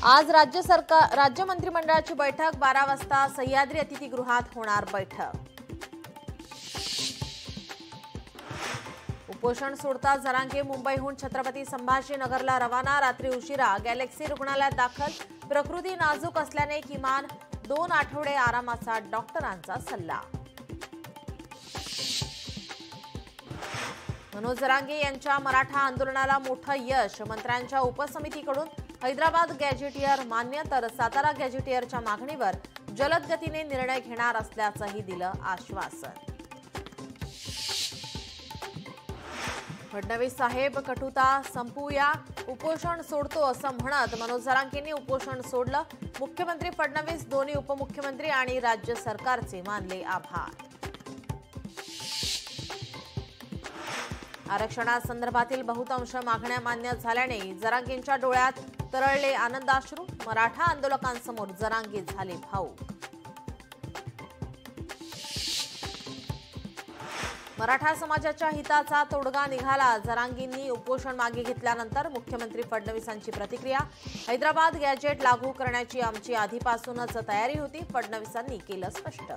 आज राज्य मंत्रिमंडळाची बैठक 12 वाजता सह्याद्री अतिथीगृहात होणार बैठक। उपोषण सोडता जरांगे मुंबईहून छत्रपती संभाजीनगरला रवाना। रात्री उशिरा गॅलेक्सी रुग्णालयात दाखल। प्रकृती नाजूक असल्याने किमान 2 आठवडे आरामाचा डॉक्टरांचा सल्ला। मनोज जरांगे यांच्या मराठा आंदोलनाला मोठं यश। मंत्र्यांच्या उपसमितीकडून हैदराबाद गॅझेटियर मान्य, तर सातारा गॅझेटियरच्या मागणीवर जलद गतीने निर्णय घेणार असल्याचंही दिलं आश्वासन। फडणवीस साहेब कटुता संपवूया, उपोषण सोडतो असं म्हणत मनोज जरांगेंनी उपोषण सोडलं। मुख्यमंत्री फडणवीस, दोन्ही उपमुख्यमंत्री आणि राज्य सरकारचे मानले आभार। आरक्षणासंदर्भातील बहुतांश मागण्या मान्य झाल्याने जरांगेंच्या डोळ्यात तरळले आनंदाश्रू। मराठा आंदोलकांसमोर जरांगे झाले भाऊक। मराठा समाजाच्या हिताचा तोडगा निघाला। जरांगेंनी उपोषण मागे घेतल्यानंतर मुख्यमंत्री फडणवीसांची प्रतिक्रिया। हैदराबाद गॅझेट लागू करण्याची आमची आधीपासूनच तयारी होती, फडणवीसांनी केलं स्पष्ट।